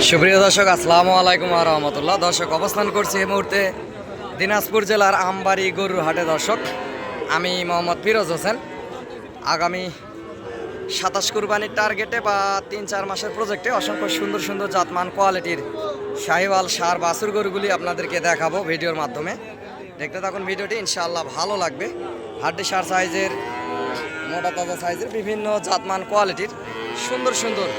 সুপ্রিয় দর্শক, আসসালামু আলাইকুম ওয়া রাহমাতুল্লাহ। দর্শক, অবস্থান করছি এই মুহূর্তে দিনাজপুর জেলার আমবাড়ি গরুর হাটে। দর্শক, আমি মোহাম্মদ ফিরোজ হোসেন। আগামী 27 কুরবানির টার্গেটে বা 3-4 মাসের প্রজেক্টে অসংখ্য সুন্দর সুন্দর জাতমান কোয়ালিটির শাহিওয়াল সার বাছুর গরুগুলি আপনাদেরকে দেখাবো ভিডিওর মাধ্যমে। দেখতে থাকুন ভিডিওটি, ইনশাআল্লাহ ভালো লাগবে। হাড্ডি সার সাইজের, মোটা তাজা সাইজের বিভিন্ন জাতমান কোয়ালিটির সুন্দর সুন্দর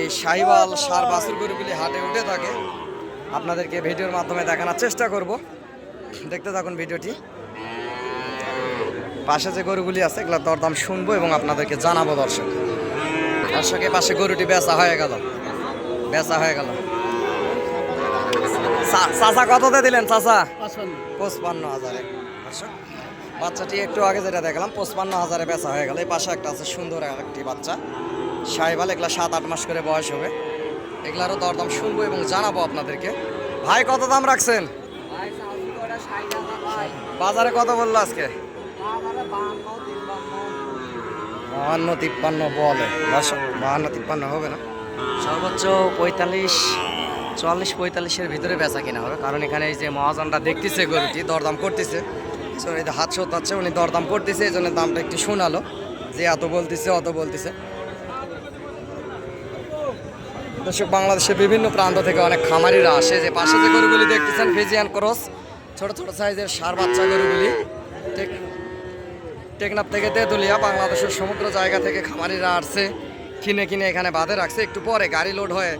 এই শাহিওয়াল সার বাছুর গরুগুলি হাটে উঠে থাকে। আপনাদেরকে ভিডিওর মাধ্যমে দেখানোর চেষ্টা করব। দেখতে থাকুন ভিডিওটি। পাশে যে গরুগুলি আছে এগুলোর দরদাম শুনবো এবং আপনাদেরকে জানাবো। দর্শকের পাশে গরুটি বেচা হয়ে গেল। চাচা কততে দিলেন চাচা? 55,000। দর্শক, বাচ্চাটি একটু আগে যেটা দেখলাম 55,000 বেচা হয়ে গেল। এই পাশে একটা আছে সুন্দর একটি বাচ্চা শাহিওয়াল, এগুলা 7-8 মাস করে বয়স হবে। এগুলারও দরদাম শুনবো এবং জানাবো আপনাদেরকে। ভাই, কত দাম রাখছেন? বাজারে কত বললো আজকে? 52-53 বলে। দর্শক, 52-53 হবে না, সর্বোচ্চ 44-45-এর ভিতরে বেচা কিনা হবে। কারণ এখানে এই যে মহাজনটা দেখতেছে গরুটি দরদাম করতেছে, হাত সত্যাচ্ছে, উনি দরদাম করতেছে, এই জন্য দামটা একটু শোনালো যে এত বলতেছে। দর্শক, বাংলাদেশের বিভিন্ন প্রান্ত থেকে অনেক খামারিরা আসে। যে পাশে যে গরুগুলি দেখতেছেন ফিজিয়ান ক্রস, ছোট ছোট সাইজের সার বাচ্চা গরুগুলি টেকনাফ থেকে তেঁতুলিয়া, বাংলাদেশের সমগ্র জায়গা থেকে খামারিরা আসছে, কিনে এখানে বাঁধে রাখছে। একটু পরে গাড়ি লোড হয়ে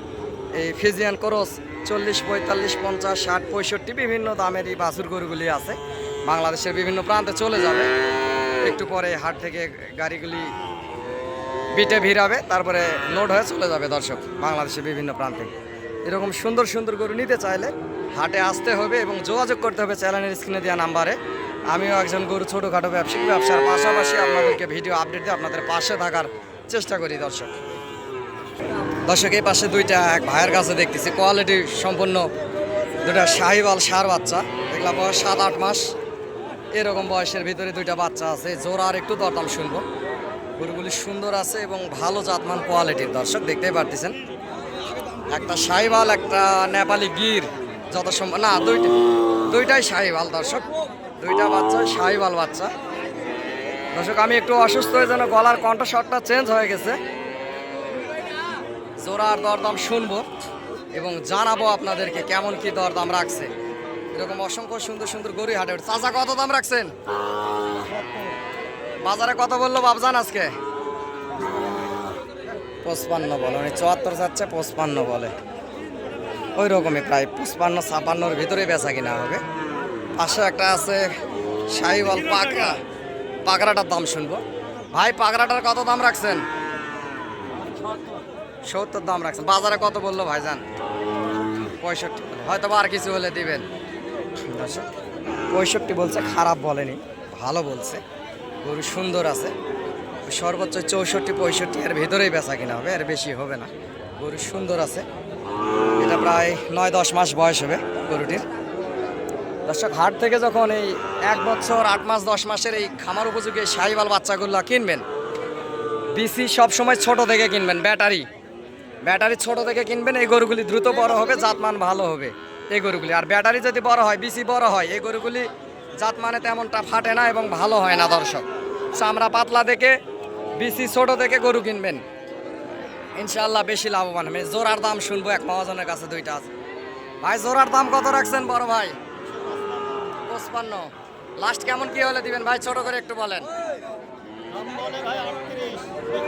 এই ফিজিয়ান ক্রস 40, 45, 50, 60, 65 বিভিন্ন দামের এই বাছুর গরুগুলি আছে, বাংলাদেশের বিভিন্ন প্রান্তে চলে যাবে। একটু পরে হাট থেকে গাড়িগুলি বিটে ভিড়াবে, তারপরে লোড হয়ে চলে যাবে। দর্শক, বাংলাদেশের বিভিন্ন প্রান্তে এরকম সুন্দর সুন্দর গরু নিতে চাইলে হাটে আসতে হবে এবং যোগাযোগ করতে হবে চ্যানেলের স্ক্রিনে দেওয়া নাম্বারে। আমিও একজন গরু ছোটোখাটো ব্যবসার পাশাপাশি আপনাদেরকে ভিডিও আপডেট দিয়ে আপনাদের পাশে থাকার চেষ্টা করি। দর্শক, এই পাশে দুইটা এক ভাইয়ের কাছে দেখতেছি কোয়ালিটি সম্পন্ন দুটা শাহিওয়াল সার বাচ্চা। এগুলা বয়স 7-8 মাস, এরকম বয়সের ভিতরে দুইটা বাচ্চা আছে। জোড়ার একটু দরদাম শুনবো। গরুগুলি সুন্দর আছে এবং ভালো জাতমান কোয়ালিটির। দর্শক, দেখতেই পারতেছেন, একটা শাহিওয়াল, একটা নেপালি গির, যত সম্ভব না দুইটাই শাহিওয়াল। দর্শক, দুইটা বাচ্চা শাহিওয়াল বাচ্চা। দর্শক, আমি একটু অসুস্থ হয়ে যেন গলার কণ্ঠস্বরটা চেঞ্জ হয়ে গেছে। জোড়ার দরদাম শুনবো এবং জানাবো আপনাদেরকে কেমন কি দরদাম রাখছে। এরকম অসংখ্য সুন্দর সুন্দর গরু হাটে। চাচা, কত দাম রাখছেন? বাজারে কত বললো বাবজান আজকে? 55 বলে, উনি 74 যাচ্ছে, 55 বলে। ওই রকমই প্রায় 55-56-র ভিতরে বেচা কিনা হবে। পাশে একটা আছে শাহিওয়াল পাকড়াটার দাম শুনবো। ভাই, পাকড়াটার কত দাম রাখছেন? 70 দাম রাখছেন। বাজারে কত বললো ভাইজান? 65 বলে, হয়তো আর কিছু হলে দিবেন। 65 বলছে, খারাপ বলেনি, ভালো বলছে। গরু সুন্দর আছে, সর্বোচ্চ 64-65 এর ভিতরেই বেচা কিনা হবে, এর বেশি হবে না। গরু সুন্দর আছে, এটা প্রায় 9-10 মাস বয়স হবে গরুটির। দর্শক, হাট থেকে যখন এই 1 বছর 8 মাস 10 মাসের এই খামার উপযোগী শাহিওয়াল বাচ্চাগুলো কিনবেন, বিসি সবসময় ছোট থেকে কিনবেন, ব্যাটারি ছোট থেকে কিনবেন। এই গরুগুলি দ্রুত বড় হবে, জাতমান ভালো হবে এই গরুগুলি। আর ব্যাটারি যদি বড় হয়, বিসি বড় হয়, এই গরুগুলি জাতমানে তেমনটা ফাটে না এবং ভালো হয় না। দর্শক, চামড়া পাতলা দেখে, বিসি ছোট থেকে গরু কিনবেন, ইনশাআল্লাহ বেশি লাভবান হবে। জোড়ার দাম শুনবো, এক মহাজনের কাছে দুইটা আছে। ভাই, জোড়ার দাম কত রাখছেন বড় ভাই? 55। লাস্ট কেমন কি হলে দিবেন ভাই? ছোট করে একটু বলেন।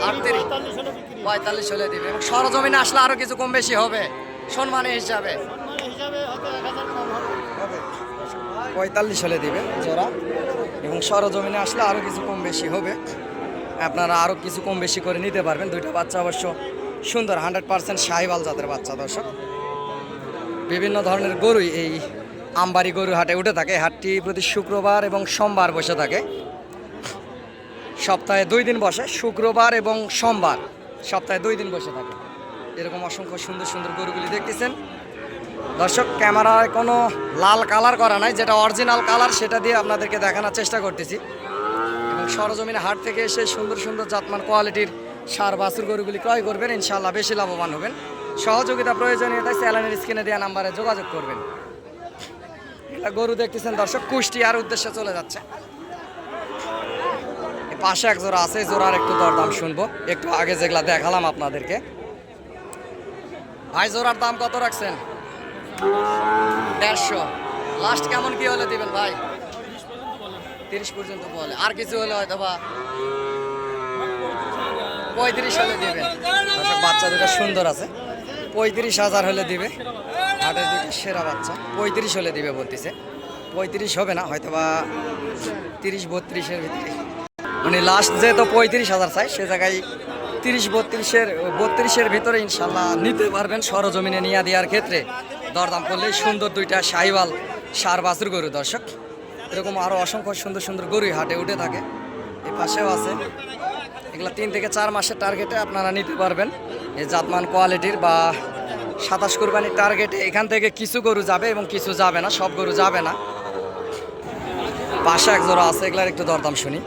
38, 45 হলে দিবে এবং সরজমিনে আসলে আরো কিছু কম বেশি হবে সম্মানের হিসাবে। 45 হলে দিবে জোড়া, এবং সরজমিনে আসলে আরো কিছু কম বেশি হবে। আপনারা আরো কিছু কম বেশি করে নিতে পারবেন। দুইটা বাচ্চা অবশ্য সুন্দর, 100% শাহিওয়াল জাতের বাচ্চা। দর্শক, বিভিন্ন ধরনের গরুই এই আমবাড়ি গরু হাটে উঠে থাকে। হাটটি প্রতি শুক্রবার এবং সোমবার বসে থাকে। সপ্তাহে 2 দিন বসে, শুক্রবার এবং সোমবার, সপ্তাহে 2 দিন বসে থাকে। এরকম অসংখ্য সুন্দর সুন্দর গরুগুলি দেখতেছেন। দর্শক, ক্যামেরায় কোনো লাল কালার করা নাই, যেটা অরিজিনাল কালার সেটা দিয়ে আপনাদেরকে দেখানোর চেষ্টা করতেছি। এবং সরজমিনে হাট থেকে এসে সুন্দর সুন্দর জাতমান কোয়ালিটির সার বাছুর গরুগুলি ক্রয় করবেন, ইনশাআল্লাহ বেশি লাভবান হবেন। সহযোগিতা প্রয়োজনীয়তায় চ্যানেলের স্ক্রিনে দেওয়া নাম্বারে যোগাযোগ করবেন। এগুলা গরু দেখতেছেন দর্শক, কুষ্টিয়ার উদ্দেশ্যে চলে যাচ্ছে। পাশে এক জোড়া আছে, জোড়ার একটু দরদাম শুনবো। একটু আগে যেগুলা দেখালাম আপনাদেরকে। ভাই জোড়ার দাম কত রাখছেন? 150। লাস্ট কেমন কি হলে দিবেন ভাই? 30 পর্যন্ত বলে, আর কিছু হলে হয়তো বা 35 হলে দিবেন। দর্শক বাচ্চা দুটো সুন্দর আছে, 35,000 হলে দিবে। হাটের দুটো সেরা বাচ্চা, 35 হলে দিবে বলতেছে। 35 হবে না, হয়তো বা 30-32-এর ভিতরে। উনি লাস্ট যেহেতু 35,000 চাই, সে জায়গায় 30-32-এর ভিতরে ইনশাল্লাহ নিতে পারবেন। সরজমিনে নিয়ে দেওয়ার ক্ষেত্রে দরদাম করলেই সুন্দর দুইটা শাহিওয়াল সার বাছুর গরু। দর্শক এরকম আরও অসংখ্য সুন্দর সুন্দর গরুই হাটে উঠে থাকে। এই পাশেও আছে, এগুলো 3 থেকে 4 মাসের টার্গেটে আপনারা নিতে পারবেন। এই জাতমান কোয়ালিটির বা 27 কুরবানির টার্গেটে এখান থেকে কিছু গরু যাবে এবং কিছু যাবে না, সব গরু যাবে না। পাশে এক জোড়া আছে, এগুলার একটু দরদাম শুনি।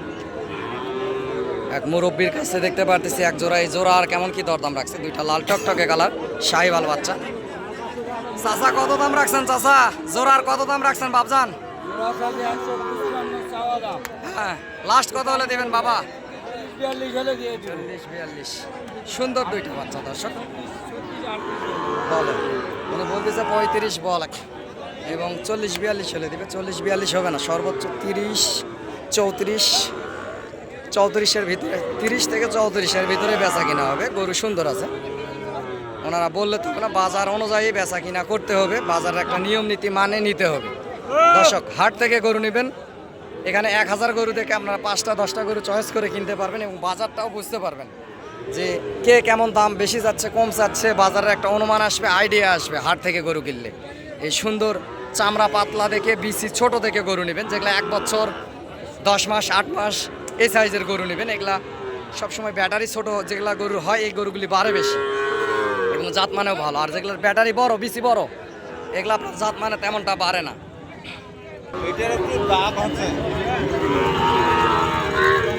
এক মুরব্বীর কাছে দেখতে পারতেছি এক জোড়া। এই জোড়া আর কেমন কি দরদাম রাখছে? দুইটা লাল টকটকে কালার শাহিওয়াল বাচ্চা। চাচা কত দাম রাখছেন? চাচা জোড়ার কত দাম রাখছেন বাবজান? হ্যাঁ, লাস্ট কত হলে দিবেন বাবা? 40-42। সুন্দর দুইটা বাচ্চা দর্শক। বলে উনি বলতেছে 35 বল এবং 40-42 হলে দিবে। 40-42 হবে না, সর্বোচ্চ 30-34-34-এর ভিতরে, 30 থেকে 34-এর ভিতরে বেচা কিনা হবে। গরু সুন্দর আছে, ওনারা বললে তো না, বাজার অনুযায়ী বেচা কিনা করতে হবে। বাজারের একটা নিয়ম নীতি মানে নিতে হবে। দর্শক হাট থেকে গরু নেবেন, এখানে 1000 গরু থেকে আপনারা 5টা-10টা গরু চয়েস করে কিনতে পারবেন এবং বাজারটাও বুঝতে পারবেন যে কে কেমন দাম বেশি যাচ্ছে কম যাচ্ছে। বাজারের একটা অনুমান আসবে, আইডিয়া আসবে হাট থেকে গরু কিনলে। এই সুন্দর চামড়া পাতলা দেখে বিসি ছোট দেখে গরু নেবেন, যেগুলো 1 বছর 10 মাস 8 মাস এই সাইজের গরু নেবেন। এগুলা সবসময় ব্যাটারি ছোট যেগুলা গরু হয়, এই গরুগুলি বাড়ে বেশি এবং জাত মানেও ভালো। আর যেগুলোর ব্যাটারি বড়, বিসি বড়, এগুলা আপনার জাত মানে তেমনটা বাড়ে না।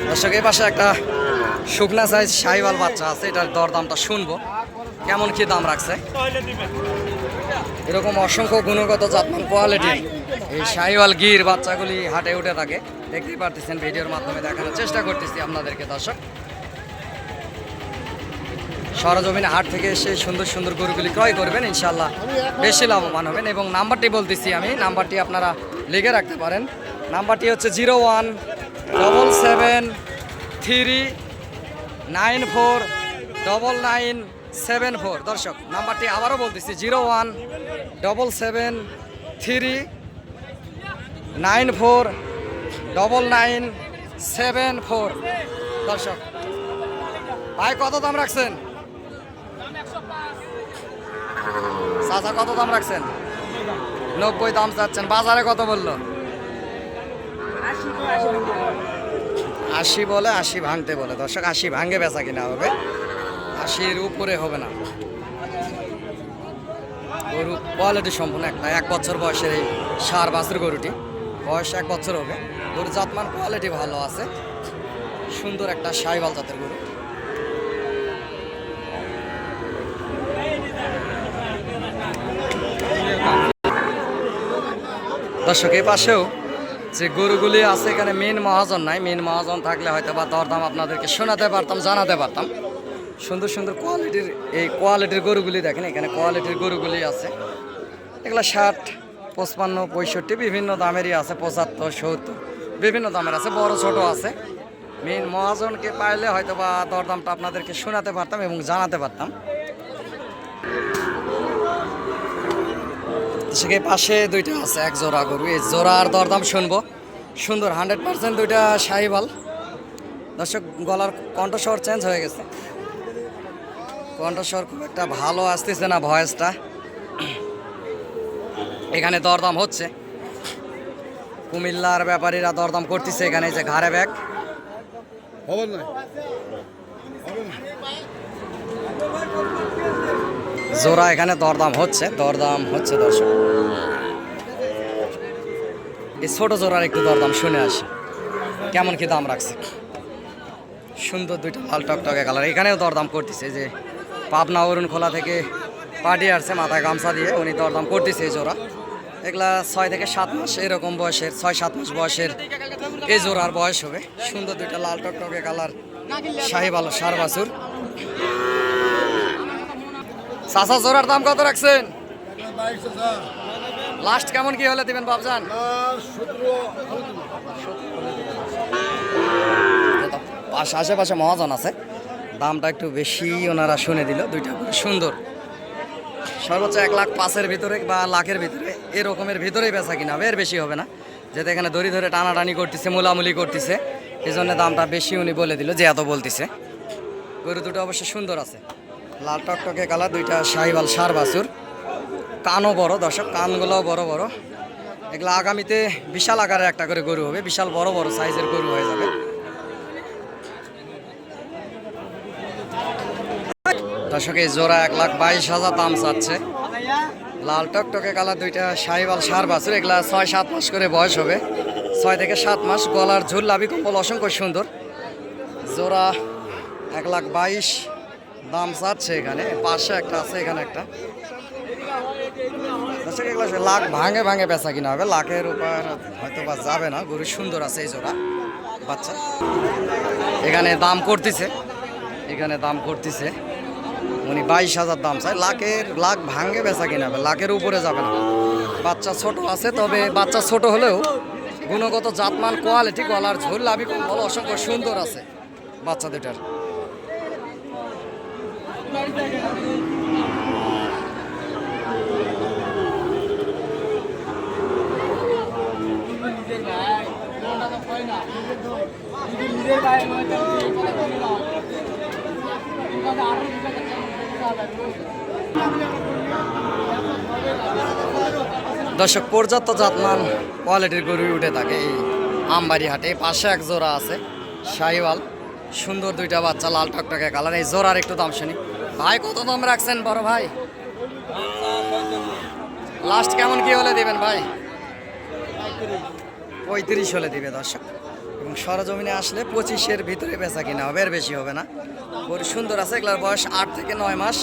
দর্শক এই পাশে একটা শুকনা সাইজ শাহিওয়াল বাচ্চা আছে, এটার দরদামটা শুনবো কেমন কি দাম রাখছে। এরকম অসংখ্য গুণগত জাতমান কোয়ালিটির এই শাহিওয়াল গির বাচ্চাগুলি হাটে উঠে থাকে, দেখতেই পারতেছেন। ভিডিওর মাধ্যমে দেখানোর চেষ্টা করতেছি আপনাদেরকে। দর্শক সরজমিনে হাট থেকে এসে সুন্দর সুন্দর গরুগুলি ক্রয় করবেন, ইনশাল্লাহ বেশি লাভবান হবেন। এবং নাম্বারটি বলতেছি আমি, নাম্বারটি আপনারা লিখে রাখতে পারেন। নাম্বারটি হচ্ছে 0177394974। দর্শক নাম্বারটি আবারও বলতেছি, 0177394974। দর্শক ভাই কত দাম রাখছেন? চাচা কত দাম রাখছেন? 90 দাম চাচ্ছেন। বাজারে কত বললো? 80 বলে, 80 ভাঙতে বলে। দর্শক 80 ভাঙে বেচা কিনা হবে, 80-এর উপরে হবে না। গরু কোয়ালিটি সম্পূর্ণ একটা 1 বছর বয়সের এই সার বাছুর গরুটি, বয়স 1 বছর হবে। গরু জাতমান কোয়ালিটি ভালো আছে, সুন্দর একটা শাহিওয়াল জাতের গরু। দর্শক এই পাশেও যে গরুগুলি আছে, এখানে মেন মহাজন নাই। মেন মহাজন থাকলে হয়তো বা দরদাম আপনাদেরকে শোনাতে পারতাম, জানাতে পারতাম। সুন্দর সুন্দর কোয়ালিটির এই কোয়ালিটির গরুগুলি দেখেন, এখানে কোয়ালিটির গরুগুলি আছে। এগুলো 60, 55, 65 বিভিন্ন দামেরই আছে, 75, 70 বিভিন্ন দামের আছে, বড় ছোট আছে। মেন মহাজনকে পাইলে হয়তো বা দরদামটা আপনাদেরকে শোনাতে পারতাম এবং জানাতে পারতাম। সেখানে পাশে দুইটা আছে, এক জোড়া গরু। এই জোড়ার দরদাম শুনবো। সুন্দর 100% দুইটা শাহিওয়াল। দর্শক গলার কণ্ঠস্বর চেঞ্জ হয়ে গেছে, কণ্ঠস্বর খুব একটা ভালো আসতেছে না, ভয়েসটা। এখানে দরদাম হচ্ছে, কুমিল্লার ব্যাপারীরা দরদাম করতেছে এখানে। যে ঘাড়ে ব্যাগ জোড়া এখানে দরদাম হচ্ছে দর্শক। এই ছোট জোড়ার একটু দরদাম শুনে আসি কেমন কি দাম রাখছে। সুন্দর দুইটা লাল টকটকে কালার, এখানেও দরদাম করতেছে। যে পাবনা অরুণ খোলা থেকে পার্টি আসছে মাথায় গামছা দিয়ে, উনি দরদাম করতেছে এই জোড়া। এগুলা 6 থেকে 7 মাস এরকম বয়সের, 6-7 মাস বয়সের এই জোড়ার বয়স হবে। সুন্দর দুইটা লাল টকটকে কালার শাহিওয়াল ষাঁড় বাছুর। চাচা জোড়ার দাম কত রাখছেন? লাস্ট কেমন কি হলে দিবেন বাবজান? আশেপাশে মহাজন আছে, দামটা একটু বেশি ওনারা শুনে দিল। দুইটা সুন্দর, সর্বোচ্চ 1,05,000-এর ভিতরে বা লাখের ভিতরে এরকমের ভিতরেই বেচা কিনা হবে, এর বেশি হবে না। যেহেতু এখানে দড়ি ধরে টানাটানি করতেছে, মোলামুলি করতেছে, এই জন্য দামটা বেশি উনি বলে দিল যে এত বলতেছে। গরু দুটো অবশ্য সুন্দর আছে, লাল টকটকে কালার, দুইটা শাহিওয়াল ষাঁড় বাছুর। কানও বড় দর্শক, কানগুলোও বড় বড়। এগুলো আগামীতে বিশাল আকারের একটা করে গরু হবে, বিশাল বড় বড় সাইজের গরু হয়ে যাবে। দর্শক এই জোড়া 1,22,000 দাম চাচ্ছে। লাল টকটকে কালার দুইটা শাহিওয়াল ষাঁড় বাছুর। এগুলা 6-7 মাস করে বয়স হবে, 6 থেকে 7 মাস। গলার ঝুল লাভি কম্বল অসংখ্য সুন্দর। জোড়া 1,22,000 দাম চাচ্ছে। এখানে পাশে একটা আছে, এখানে একটা। দর্শক এগুলো লাখ ভাঙে ভাঙে বেচা কিনা হবে, লাখের উপর হয়তো বা যাবে না। গরু সুন্দর আছে এই জোড়া বাচ্চা। এখানে দাম করতেছে, এখানে দাম করতেছে উনি 22,000 দাম চাই। লাখ ভাঙে বেচা কিনা হবে, লাখের উপরে যাবে না। বাচ্চা ছোট আছে, তবে বাচ্চা ছোট হলেও গুণগত জাতমান কোয়ালিটি, গলার ঝোল লাভি কম্বল অসংখ্য সুন্দর আছে বাচ্চা দুটার। দর্শক পর্যাপ্ত জাতমান কোয়ালিটির গরু উঠে থাকে এই আমবাড়ি হাটে। পাশে এক জোড়া আছে শাহিওয়াল, সুন্দর দুইটা বাচ্চা লাল টকটকে কালার। এই জোড়ার একটু দাম শুনি ভাই, কত দাম রাখছেন বড় ভাই? লাস্ট কেমন কি হলে দিবেন ভাই? 35 হলে দিবে দর্শক। এবং সরজমিনে আসলে 25-এর ভিতরে বেচা কিনা হবে, এর বেশি হবে না। গরু সুন্দর আছে, এগুলোর বয়স 8 থেকে 9 মাস,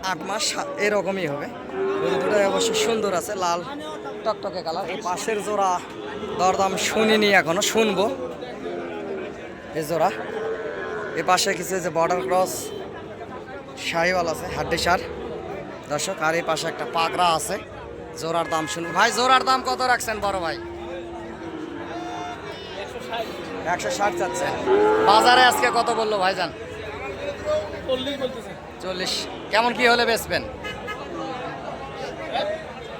8 মাস এরকমই হবে। গরু দুটোই অবশ্যই সুন্দর আছে, লাল টকটকে কালার। এই পাশের জোড়া দরদাম শুনিনি, এখনো শুনবো। এই জোড়া এ পাশে কিছু যে বর্ডার ক্রস শাহিওয়াল আছে, হাড্ডি ষাঁড় দর্শক। আর এই পাশে একটা পাগড়া আছে, জোড়ার দাম শুনবো। ভাই জোড়ার দাম কত রাখছেন বড় ভাই? 160 চাচ্ছে। বাজারে আজকে কত বললো ভাইজান? 40। কেমন কি হলে বেচবেন?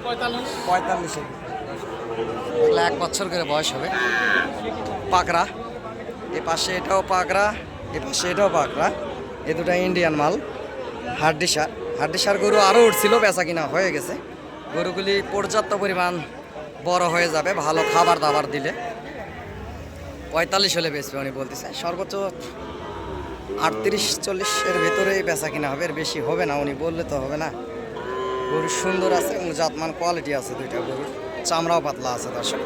45। 1 বছর করে বয়স হবে। পাকড়া, এ পাশে এটাও পাকড়া, এ পাশে এটাও পাকড়া। এ দুটা ইন্ডিয়ান মাল। হাড্ডি ষাঁড় গরু আরও উঠছিল, বেচা কিনা হয়ে গেছে। গরুগুলি পর্যাপ্ত পরিমাণ বড় হয়ে যাবে ভালো খাবার দাবার দিলে। 45 হলে বেচবে উনি বলতেছে। সর্বোচ্চ 38-40-এর ভেতরেই বেচা কিনা হবে, এর বেশি হবে না। উনি বললে তো হবে না। গরু সুন্দর আছে এবং জাতমান কোয়ালিটি আছে দুইটা গরুর, চামড়াও পাতলা আছে দর্শক।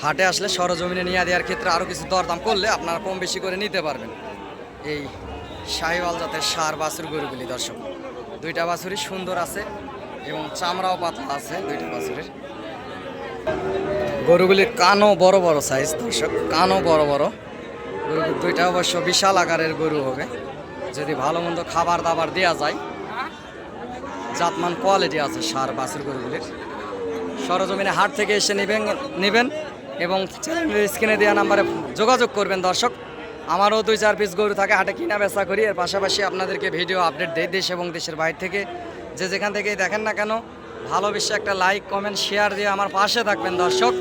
হাটে আসলে সরজমিনে নিয়ে দেওয়ার ক্ষেত্রে আরও কিছু দরদাম করলে আপনারা কম বেশি করে নিতে পারবেন এই শাহিওয়াল জাতের ষাঁড় বাছুর গরুগুলি দর্শক। দুইটা বাছুরই সুন্দর আছে এবং চামড়াও পাতলা আছে দুইটা বাছুরের। গরুগুলির কানও বড় বড় সাইজ দর্শক, কানও বড় বড়। গরু দুইটা অবশ্য বিশাল আকারের গরু হবে যদি ভালো মন্দ খাবার দাবার দেওয়া যায়। জাতমান কোয়ালিটি আছে ষাঁড় বাছুর গরুগুলির। সরজমিনে হাট থেকে এসে নেবেন এবং চ্যানেলের স্ক্রিনে দেওয়া নাম্বারে যোগাযোগ করবেন দর্শক। আমারও 2-4 পিস গরু থাকে, হাটে কিনা বেচা করি। এর পাশাপাশি আপনাদেরকে ভিডিও আপডেট দেই দেশ এবং দেশের বাইরে থেকে। যে যেখান থেকেই দেখেন না কেন ভালোবেসে একটা লাইক কমেন্ট শেয়ার দিয়ে আমার পাশে থাকবেন দর্শক।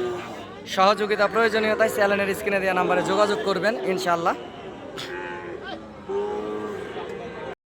সহযোগিতা প্রয়োজনীয়তায় চ্যানেলের স্ক্রিনে দেওয়া নাম্বারে যোগাযোগ করবেন ইনশাআল্লাহ।